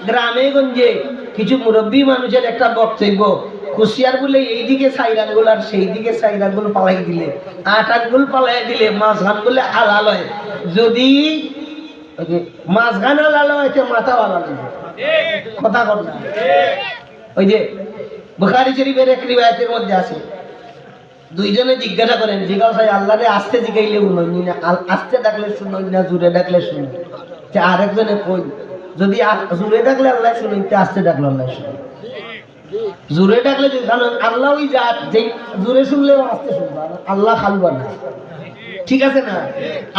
গ্রামে গঞ্জে কিছু মুরব্বী মানুষের একটা বক্তব্য, কুশিয়ার বলে এইদিকে 4 আঙ্গুল আর সেই দিকে 4 আঙ্গুল পালাই দিলে, 8 আঙ্গুল পালাই দিলে মাঝখান বলে হালাল হয়। যদি মাঝখান হালাল হয় তো মাথা হালাল হবে। কথা কর না? ওই যে বুখারী শরীফের এক রিওয়ায়াতের মধ্যে আছে, দুইজনে জিজ্ঞাসা করেন, জিজ্ঞাসা আল্লাহরে আস্তে জিগাইলে শুননি না, আস্তে ডাকলে শুননি না, জোরে ডাকলে শুনি। আরেকজনে কই, যদি জোরে ডাকলে আল্লাহ শুনেন, আস্তে ডাকলে আল্লাহ শুনেন। জোরে ডাকলে আল্লাহ ওই যা, জোরে শুনলেও আস্তে শুনবা, আল্লাহ খালবা না। ঠিক আছে না?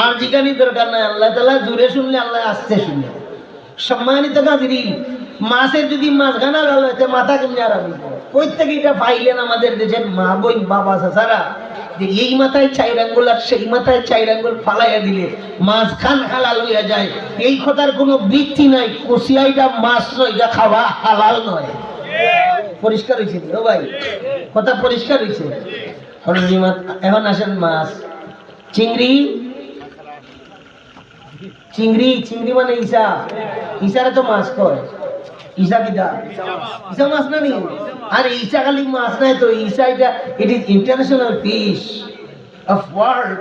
আর জিজ্ঞানি দরকার নাই, আল্লাহ তাআলা জোরে শুনলে আল্লাহ আস্তে শুনলে। সম্মানিত হাজিরিন, মাছের যদি মাছখানা লাল হইতে মাথা কেমনি আরামি প্রত্যেকে এটা পাইলেন আমাদের দেশের মা বোন বাবা চাচারা, যে এই মাথায় 4 আঙ্গুল আর সেই মাথায় 4 আঙ্গুল ফালাইয়া দিলে মাছখান হালাল হইয়া যায়। এই কথার কোনো ভিত্তি নাই। কুশিয়াইটা মাছ নয়, এটা খাওয়া হালাল নয়। পরিষ্কার হয়েছে ও ভাই? কথা পরিষ্কার হয়েছে? এখন আসেন মাছ, চিংড়ি। চিংড়ি, চিংড়ি মানে ইসা, ইসারে তো মাছ কয়। ইসা কিটা? ইসা মাছ না নি? আর ইসা খালি মাছ নাই তো, ইসা এটা it is international fish of world.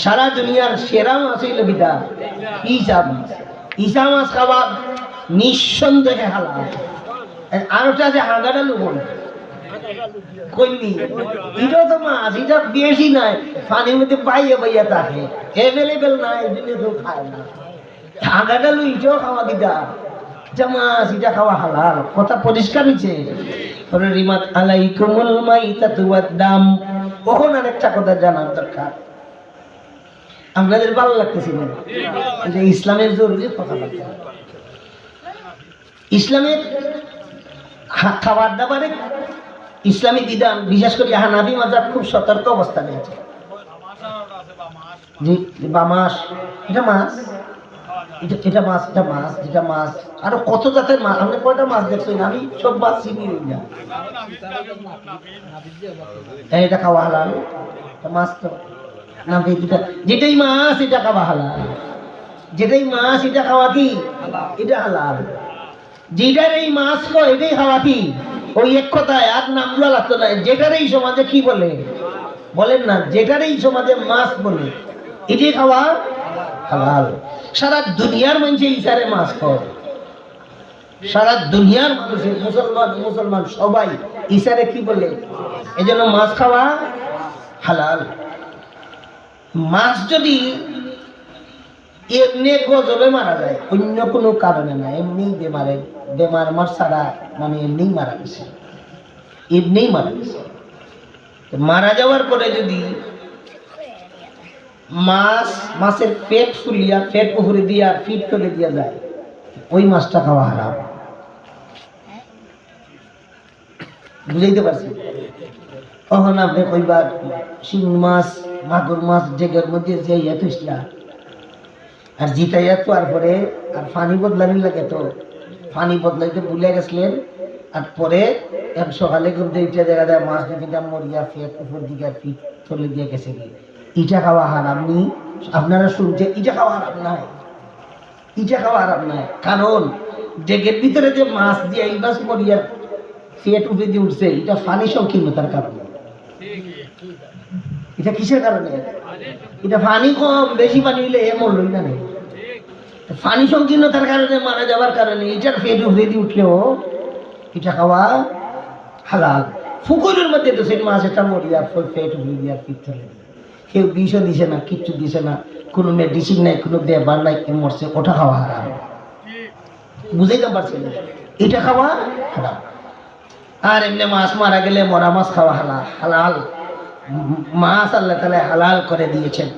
সারা দুনিয়ার সেরা মাছ হইল কিটা? ইসা মাছ। ইসা মাছ খাওয়া নিঃসন্দেহে হালাল। আর ওটা আছে হাঙ্গাটা লবণ কইনি, এটাও তো মাছ, এটা বেশি নাই, পানির মধ্যে পাইয়া পাইয়া থাকে, এভেলেবেল নাই, এই জন্য কেউ খায় না। হাঙ্গাটা লু এটাও খাওয়া কিটা? এটা মাছ, এটা খাওয়া হালাল। কথা পরিষ্কার হয়েছে? রিমাত আলাইকুমুল মাইতাতু ওয়াদ দাম। কখন আরেকটা কথা জানার দরকার, আপনাদের ভালো লাগতেছে না? যে ইসলামের জরুরি কথাবার্তা, ইসলামের খাবার দাবারে ইসলামী বিধান, বিশেষ করে হানাফি মাযহাব খুব সতর্ক অবস্থানে আছে। জি, বামাস এটা মাছ, এটা মাছ, এটা মাছ, এটা মাছ, আরো কত জাতের মাছ। আপনি কয়টা মাছ দেখছেন? আমি সব মাছ চিনি না। এটা খাওয়া হালাল মাছ তো না? যেটাই মাছ এটা খাওয়া হালাল, যেটাই মাছ এটা খাওয়া কি? এটা হালাল। যেটার এই মাছ কয় এটাই খাওয়া কি? ওই এক কথায় আর নামগুলো লাগতো না। যেটার এই সমাজে কি বলে বলেন না, যেটার এই সমাজে মাছ বলে এটাই খাওয়া হালাল। সারা দুনিয়ার মানুষে ইসারে মাছ খায়, সারা দুনিয়ার মানুষের মুসলমান সবাই ইসারে কি বলে, এই জন্য মাছ খাওয়া হালাল। মাছ যদি এমনি গজবে মারা যায়, অন্য কোনো কারণে না, এমনি বেমার মার ছাড়া, মানে এমনি মারা গেছে, এমনি মারা গেছে। মারা যাওয়ার পরে যদি মাছের পেট ফুলিয়া, পেট পুকুরে দিয়া ফিট করে দিয়া যায়, ওই মাছটা খাওয়া হারাম। বুঝাইতে পারছি? তখন আপনি কইবার শিং মাছ, মাগুর মাছ ডেগের মধ্যে যাইয়া থুসলা আর জিতাইয়া তো, আর পরে আর পানি বদলানি লাগে, তো পানি বদলাইতে ভুলে গেছিলেন। আর পরে এক সকালে ঘুরতে ইটা দেখা যায় মাছ দুটা মরিয়া ফেট উপর দিকে ফিট চলে দিয়ে গেছে। ইটা খাওয়া হারাম নি? আপনারা শুনছেন ইটা খাওয়া হারাম নাই, ইটা খাওয়া হারাম নাই। কারণ ডেগের ভিতরে যে মাছ দিয়ে এই মাছ মরিয়া ফেট উপরে দিয়ে উঠছে, এটা পানি সংকীর্ণতার কারণে। এটা কিসের কারণে? এটা পানি কম, বেশি পানি হইলে এ মরলই না, পানি সংকীর্ণতার কারণে মারা যাওয়ার কারণে এটার পেট উপরে দিয়ে উঠলেও এটা খাওয়া হালাল। পুকুরের মধ্যে তো সেই মাছ একটা মরিয়া পেট উপরে দিয়ে পিঠ চলে, কেউ বিষও দিছে না, কিচ্ছু দিছে না, কোনো মেডিসিন নাই, কোনো ব্যাপার নাই, কেউ মরছে, ওটা খাওয়া হারাম। বুঝাইতে পারছি না? এটা খাওয়া হারাম। আর এমনি মাছ মারা গেলে মরা মাছ খাওয়া হালাল। হালাল মাছ আল্লাহ তাআলা হালাল করে দিয়েছেন।